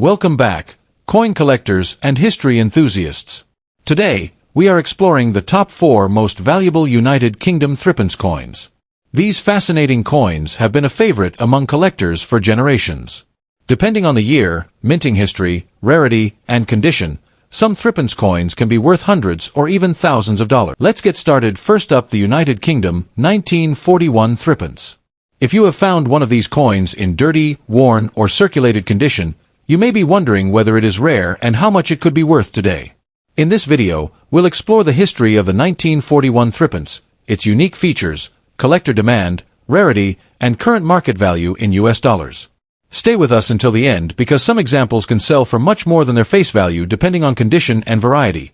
Welcome back, coin collectors and history enthusiasts. Today, we are exploring the top 4 most valuable United Kingdom threepence coins. These fascinating coins have been a favorite among collectors for generations. Depending on the year, minting history, rarity, and condition, some threepence coins can be worth hundreds or even thousands of dollars. Let's get started. First up, the United Kingdom 1941 threepence. If you have found one of these coins in dirty, worn, or circulated condition, you may be wondering whether it is rare and how much it could be worth today. In this video, we'll explore the history of the 1941 threepence, its unique features, collector demand, rarity, and current market value in US dollars. Stay with us until the end because some examples can sell for much more than their face value depending on condition and variety.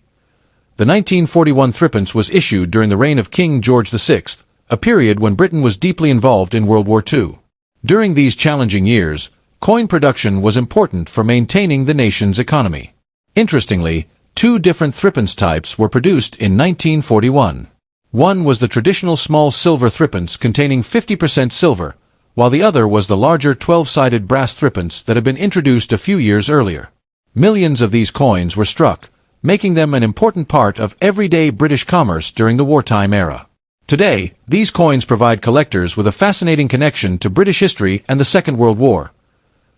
The 1941 threepence was issued during the reign of King George VI, a period when Britain was deeply involved in World War II. During these challenging years, coin production was important for maintaining the nation's economy. Interestingly, 2 different threepence types were produced in 1941. One was the traditional small silver threepence containing 50% silver, while the other was the larger 12-sided brass threepence that had been introduced a few years earlier. Millions of these coins were struck, making them an important part of everyday British commerce during the wartime era. Today, these coins provide collectors with a fascinating connection to British history and the Second World War.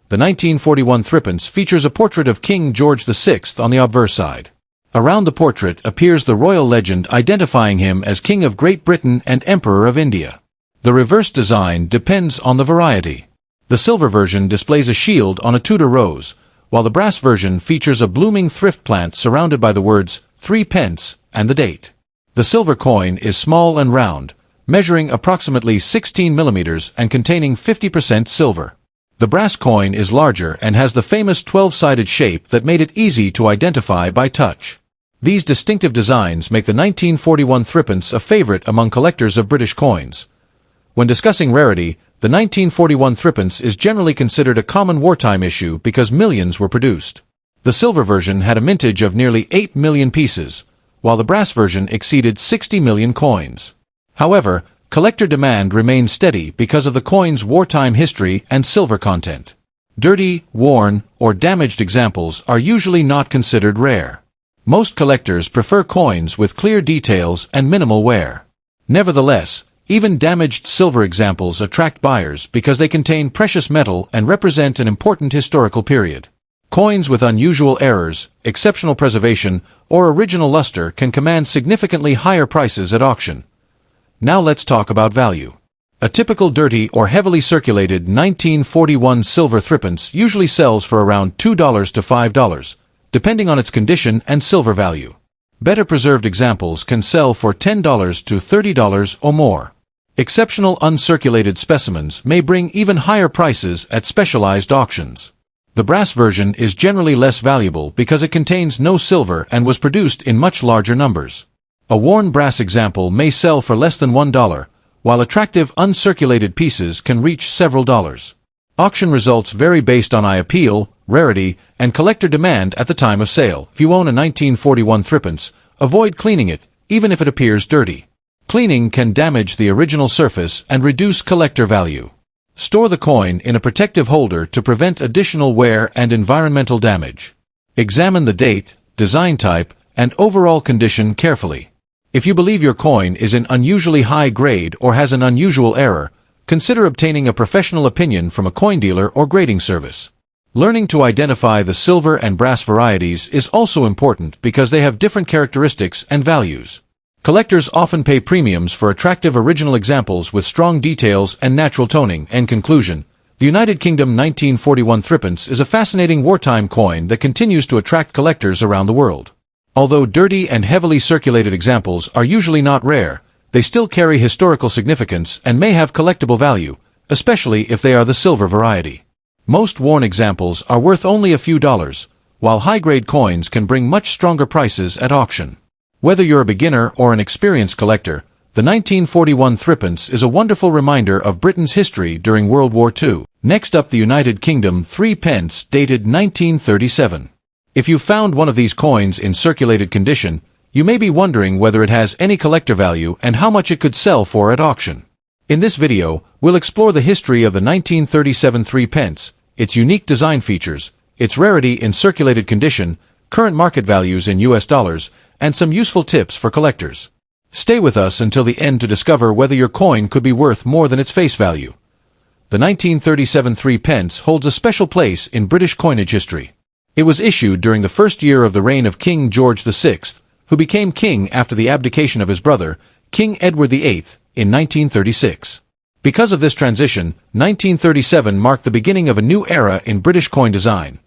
The 1941 threepence features a portrait of King George VI on the obverse side. Around the portrait appears the royal legend identifying him as King of Great Britain and Emperor of India. The reverse design depends on the variety. The silver version displays a shield on a Tudor rose, while the brass version features a blooming thrift plant surrounded by the words 3 pence and the date. The silver coin is small and round, measuring approximately 16 millimeters and containing 50% silver. The brass coin is larger and has the famous 12-sided shape that made it easy to identify by touch. These distinctive designs make the 1941 threepence a favorite among collectors of British coins. When discussing rarity, the 1941 threepence is generally considered a common wartime issue because millions were produced. The silver version had a mintage of nearly 8 million pieces, while the brass version exceeded 60 million coins. However, collector demand remained steady because of the coin's wartime history and silver content. Dirty, worn, or damaged examples are usually not considered rare. Most collectors prefer coins with clear details and minimal wear. Nevertheless, even damaged silver examples attract buyers because they contain precious metal and represent an important historical period. Coins with unusual errors, exceptional preservation, or original luster can command significantly higher prices at auction. Now let's talk about value. A typical dirty or heavily circulated 1941 silver threepence usually sells for around $2 to $5, depending on its condition and silver value. Better preserved examples can sell for $10 to $30 or more. Exceptional uncirculated specimens may bring even higher prices at specialized auctions. The brass version is generally less valuable because it contains no silver and was produced in much larger numbers. A worn brass example may sell for less than $1, while attractive uncirculated pieces can reach several dollars. Auction results vary based on eye appeal, rarity, and collector demand at the time of sale. If you own a 1941 threepence, avoid cleaning it, even if it appears dirty. Cleaning can damage the original surface and reduce collector value. Store the coin in a protective holder to prevent additional wear and environmental damage. Examine the date, design type, and overall condition carefully. If you believe your coin is in unusually high grade or has an unusual error, consider obtaining a professional opinion from a coin dealer or grading service. Learning to identify the silver and brass varieties is also important because they have different characteristics and values. Collectors often pay premiums for attractive original examples with strong details and natural toning. In conclusion, the United Kingdom 1941 threepence is a fascinating wartime coin that continues to attract collectors around the world. Although dirty and heavily circulated examples are usually not rare, they still carry historical significance and may have collectible value, especially if they are the silver variety. Most worn examples are worth only a few dollars, while high-grade coins can bring much stronger prices at auction. Whether you're a beginner or an experienced collector, the 1941 threepence is a wonderful reminder of Britain's history during World War II. Next up, the United Kingdom 3 pence dated 1937. If you found one of these coins in circulated condition, you may be wondering whether it has any collector value and how much it could sell for at auction. In this video, we'll explore the history of the 1937 3 pence, its unique design features, its rarity in circulated condition, current market values in US dollars, and some useful tips for collectors. Stay with us until the end to discover whether your coin could be worth more than its face value. The 1937 threepence holds a special place in British coinage history. It was issued during the first year of the reign of King George VI, who became king after the abdication of his brother, King Edward VIII, in 1936. Because of this transition, 1937 marked the beginning of a new era in British coin design.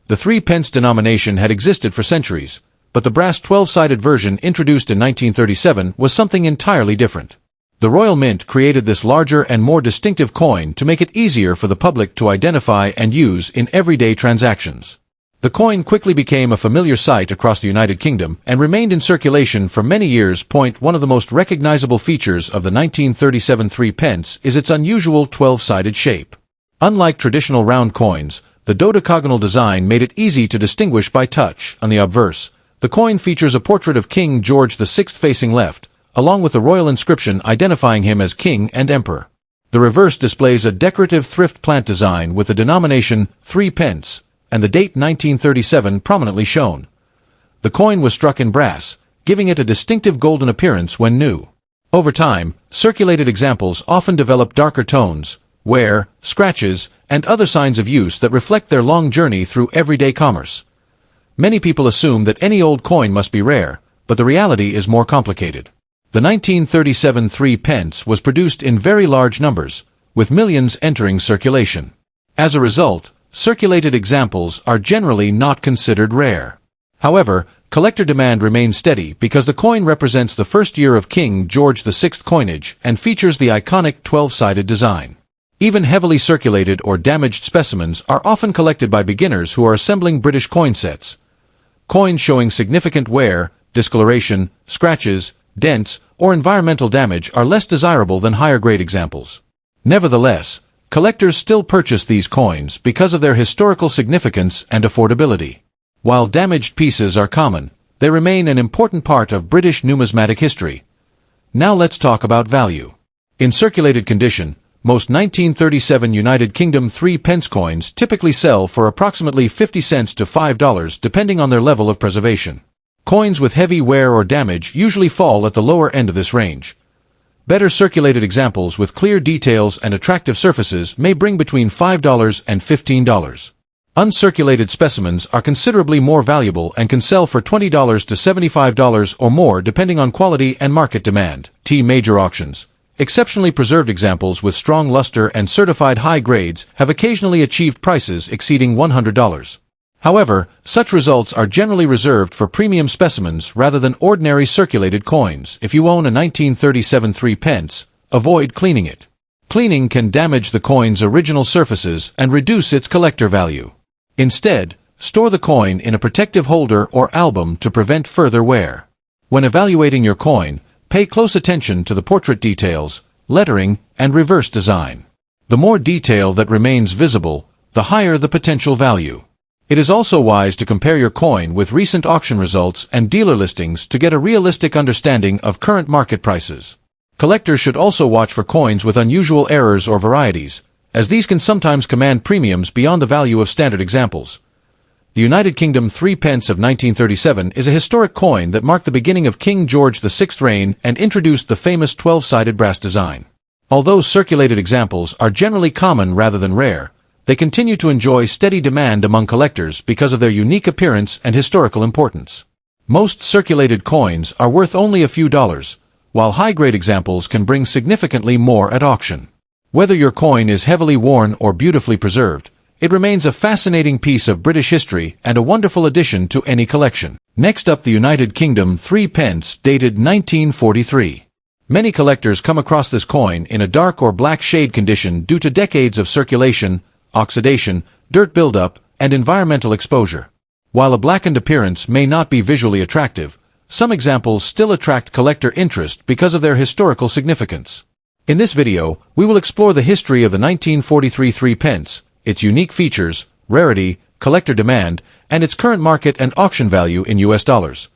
The threepence denomination had existed for centuries, but the brass 12-sided version introduced in 1937 was something entirely different. The Royal Mint created this larger and more distinctive coin to make it easier for the public to identify and use in everyday transactions. The coin quickly became a familiar sight across the United Kingdom and remained in circulation for many years. One of the most recognizable features of the 1937 threepence is its unusual 12-sided shape. Unlike traditional round coins, the dodecagonal design made it easy to distinguish by touch. On the obverse, the coin features a portrait of King George VI facing left, along with a royal inscription identifying him as king and emperor. The reverse displays a decorative thrift plant design with the denomination threepence and the date 1937 prominently shown. The coin was struck in brass, giving it a distinctive golden appearance when new. Over time, circulated examples often develop darker tones, wear, scratches, and other signs of use that reflect their long journey through everyday commerce. Many people assume that any old coin must be rare, but the reality is more complicated. The 1937 threepence was produced in very large numbers, with millions entering circulation. As a result, circulated examples are generally not considered rare. However, collector demand remains steady because the coin represents the first year of King George VI coinage and features the iconic 12-sided design. Even heavily circulated or damaged specimens are often collected by beginners who are assembling British coin sets. Coins showing significant wear, discoloration, scratches, dents, or environmental damage are less desirable than higher-grade examples. Nevertheless, collectors still purchase these coins because of their historical significance and affordability. While damaged pieces are common, they remain an important part of British numismatic history. Now let's talk about value. In circulated condition, most 1937 United Kingdom threepence coins typically sell for approximately 50 cents to $5 depending on their level of preservation. Coins with heavy wear or damage usually fall at the lower end of this range. Better circulated examples with clear details and attractive surfaces may bring between $5 and $15. Uncirculated specimens are considerably more valuable and can sell for $20 to $75 or more depending on quality and market demand. Major auctions. Exceptionally preserved examples with strong luster and certified high grades have occasionally achieved prices exceeding $100. However, such results are generally reserved for premium specimens rather than ordinary circulated coins. If you own a 1937 threepence, avoid cleaning it. Cleaning can damage the coin's original surfaces and reduce its collector value. Instead, store the coin in a protective holder or album to prevent further wear. When evaluating your coin, pay close attention to the portrait details, lettering, and reverse design. The more detail that remains visible, the higher the potential value. It is also wise to compare your coin with recent auction results and dealer listings to get a realistic understanding of current market prices. Collectors should also watch for coins with unusual errors or varieties, as these can sometimes command premiums beyond the value of standard examples. The United Kingdom threepence of 1937 is a historic coin that marked the beginning of King George VI's reign and introduced the famous 12-sided brass design. Although circulated examples are generally common rather than rare, they continue to enjoy steady demand among collectors because of their unique appearance and historical importance. Most circulated coins are worth only a few dollars, while high-grade examples can bring significantly more at auction. Whether your coin is heavily worn or beautifully preserved, it remains a fascinating piece of British history and a wonderful addition to any collection. Next up, the United Kingdom threepence dated 1943. Many collectors come across this coin in a dark or black shade condition due to decades of circulation, oxidation, dirt buildup, and environmental exposure. While a blackened appearance may not be visually attractive, some examples still attract collector interest because of their historical significance. In this video, we will explore the history of the 1943 threepence, its unique features, rarity, collector demand, and its current market and auction value in US dollars.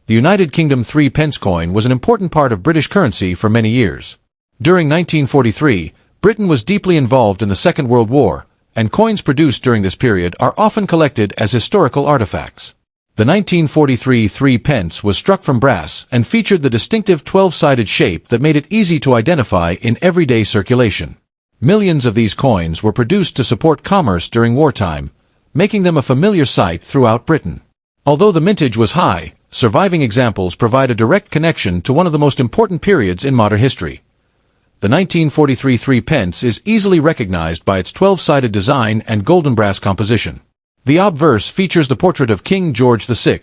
The United Kingdom threepence coin was an important part of British currency for many years. During 1943, Britain was deeply involved in the Second World War, and coins produced during this period are often collected as historical artifacts. The 1943 3-pence was struck from brass and featured the distinctive 12-sided shape that made it easy to identify in everyday circulation. Millions of these coins were produced to support commerce during wartime, making them a familiar sight throughout Britain. Although the mintage was high, surviving examples provide a direct connection to one of the most important periods in modern history. The 1943 3-pence is easily recognized by its 12-sided design and golden brass composition. The obverse features the portrait of King George VI,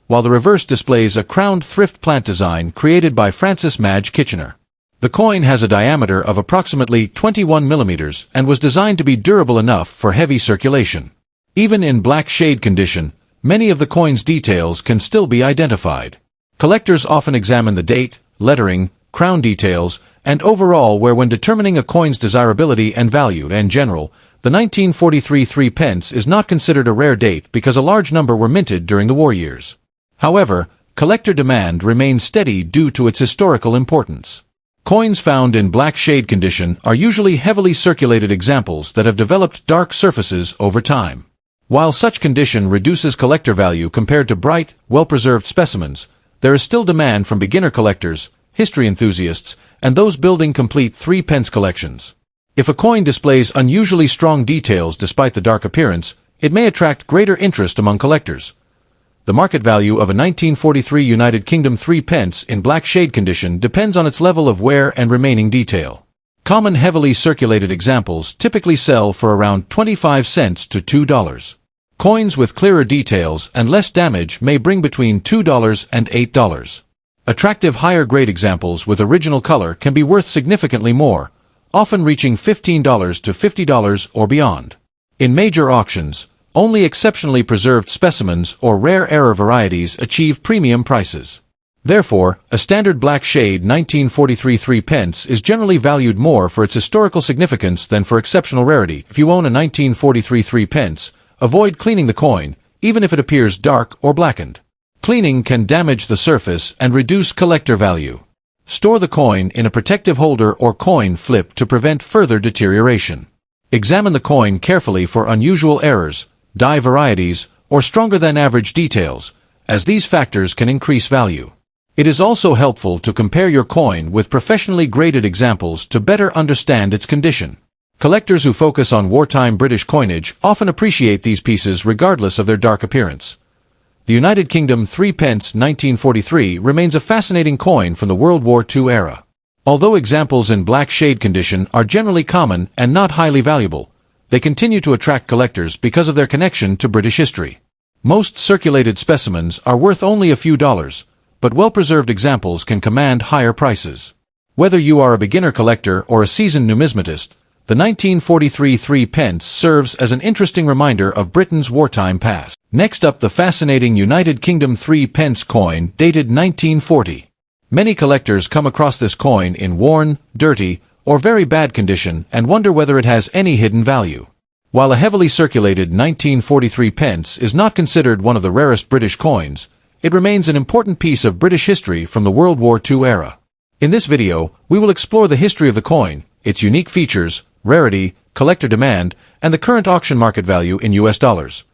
while the reverse displays a crowned thrift plant design created by Francis Madge Kitchener. The coin has a diameter of approximately 21 millimeters and was designed to be durable enough for heavy circulation. Even in black shade condition, many of the coin's details can still be identified. Collectors often examine the date, lettering, crown details, and overall wear when determining a coin's desirability and value. In general, the 1943 3-pence is not considered a rare date because a large number were minted during the war years. However, collector demand remains steady due to its historical importance. Coins found in black shade condition are usually heavily circulated examples that have developed dark surfaces over time. While such condition reduces collector value compared to bright, well-preserved specimens, there is still demand from beginner collectors, history enthusiasts, and those building complete 3-pence collections. If a coin displays unusually strong details despite the dark appearance, it may attract greater interest among collectors. The market value of a 1943 United Kingdom 3-pence in black shade condition depends on its level of wear and remaining detail. Common heavily circulated examples typically sell for around 25 cents to $2. Coins with clearer details and less damage may bring between $2 and $8. Attractive higher-grade examples with original color can be worth significantly more, often reaching $15 to $50 or beyond. In major auctions, only exceptionally preserved specimens or rare error varieties achieve premium prices. Therefore, a standard black shade 1943 3-pence is generally valued more for its historical significance than for exceptional rarity. If you own a 1943 3-pence, avoid cleaning the coin, even if it appears dark or blackened. Cleaning can damage the surface and reduce collector value. Store the coin in a protective holder or coin flip to prevent further deterioration. Examine the coin carefully for unusual errors, die varieties, or stronger than average details, as these factors can increase value. It is also helpful to compare your coin with professionally graded examples to better understand its condition. Collectors who focus on wartime British coinage often appreciate these pieces regardless of their dark appearance. The United Kingdom 3-pence 1943 remains a fascinating coin from the World War II era. Although examples in black shade condition are generally common and not highly valuable, they continue to attract collectors because of their connection to British history. Most circulated specimens are worth only a few dollars, but well-preserved examples can command higher prices. Whether you are a beginner collector or a seasoned numismatist, the 1943 3-pence serves as an interesting reminder of Britain's wartime past. Next up, the fascinating United Kingdom 3-pence coin dated 1940. Many collectors come across this coin in worn, dirty, or very bad condition and wonder whether it has any hidden value. While a heavily circulated 1943 pence is not considered one of the rarest British coins, it remains an important piece of British history from the World War II era. In this video, we will explore the history of the coin, its unique features, rarity, collector demand, and the current auction market value in US dollars.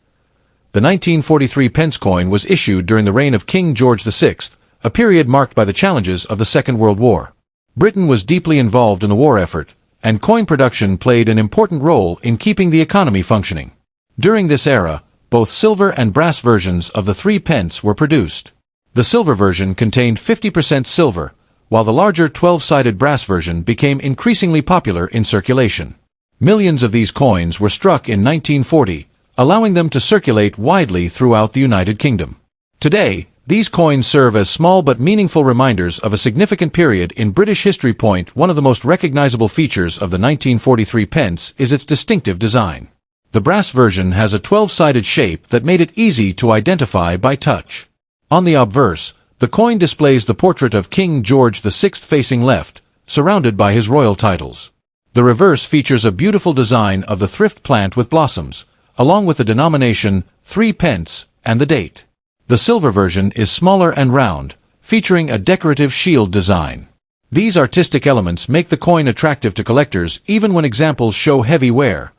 The 1943 pence coin was issued during the reign of King George VI, a period marked by the challenges of the Second World War. Britain was deeply involved in the war effort, and coin production played an important role in keeping the economy functioning. During this era, both silver and brass versions of the 3 pence were produced. The silver version contained 50% silver, while the larger 12-sided brass version became increasingly popular in circulation. Millions of these coins were struck in 1940, allowing them to circulate widely throughout the United Kingdom. Today, these coins serve as small but meaningful reminders of a significant period in British history. One of the most recognizable features of the 1943 pence is its distinctive design. The brass version has a 12-sided shape that made it easy to identify by touch. On the obverse, the coin displays the portrait of King George VI facing left, surrounded by his royal titles. The reverse features a beautiful design of the thrift plant with blossoms, along with the denomination 3 pence and the date. The silver version is smaller and round, featuring a decorative shield design. These artistic elements make the coin attractive to collectors even when examples show heavy wear.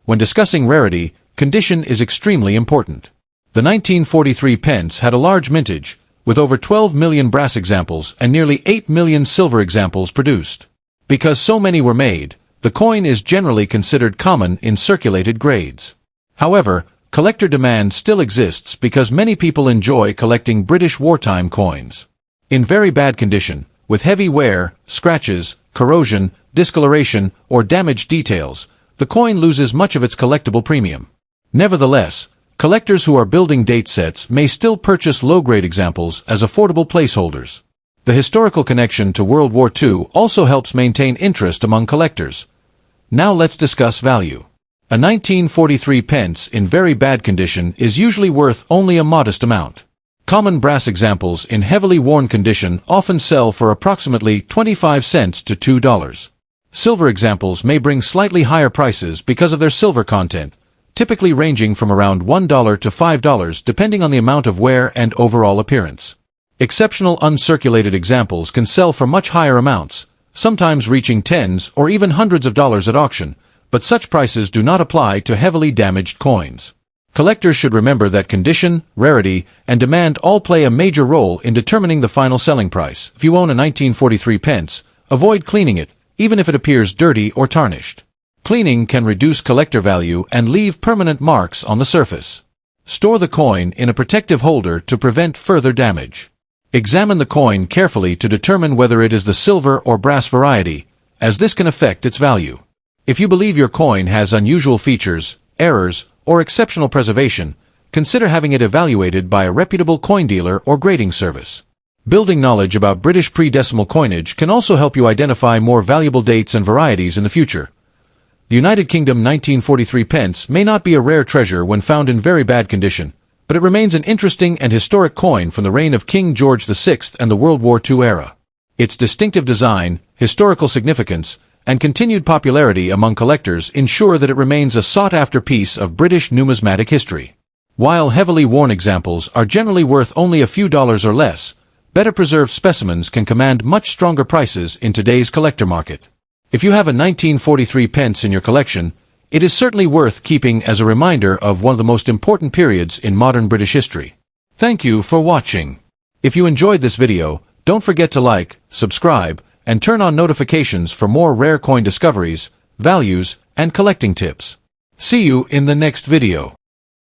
When discussing rarity, condition is extremely important. The 1943 pence had a large mintage, with over 12 million brass examples and nearly 8 million silver examples produced. Because so many were made, the coin is generally considered common in circulated grades. However, collector demand still exists because many people enjoy collecting British wartime coins. In very bad condition, with heavy wear, scratches, corrosion, discoloration, or damaged details, the coin loses much of its collectible premium. Nevertheless, collectors who are building date sets may still purchase low-grade examples as affordable placeholders. The historical connection to World War II also helps maintain interest among collectors. Now let's discuss value. A 1943 pence in very bad condition is usually worth only a modest amount. Common brass examples in heavily worn condition often sell for approximately 25 cents to $2. Silver examples may bring slightly higher prices because of their silver content, typically ranging from around $1 to $5 depending on the amount of wear and overall appearance. Exceptional uncirculated examples can sell for much higher amounts, sometimes reaching tens or even hundreds of dollars at auction, but such prices do not apply to heavily damaged coins. Collectors should remember that condition, rarity, and demand all play a major role in determining the final selling price. If you own a 1943 pence, avoid cleaning it, even if it appears dirty or tarnished. Cleaning can reduce collector value and leave permanent marks on the surface. Store the coin in a protective holder to prevent further damage. Examine the coin carefully to determine whether it is the silver or brass variety, as this can affect its value. If you believe your coin has unusual features, errors, or exceptional preservation, consider having it evaluated by a reputable coin dealer or grading service. Building knowledge about British pre-decimal coinage can also help you identify more valuable dates and varieties in the future. The United Kingdom 1943 pence may not be a rare treasure when found in very bad condition, but it remains an interesting and historic coin from the reign of King George VI and the World War II era. Its distinctive design, historical significance, and continued popularity among collectors ensure that it remains a sought-after piece of British numismatic history. While heavily worn examples are generally worth only a few dollars or less, better preserved specimens can command much stronger prices in today's collector market. If you have a 1943 pence in your collection, it is certainly worth keeping as a reminder of one of the most important periods in modern British history. Thank you for watching. If you enjoyed this video, don't forget to like, subscribe, and turn on notifications for more rare coin discoveries, values, and collecting tips. See you in the next video.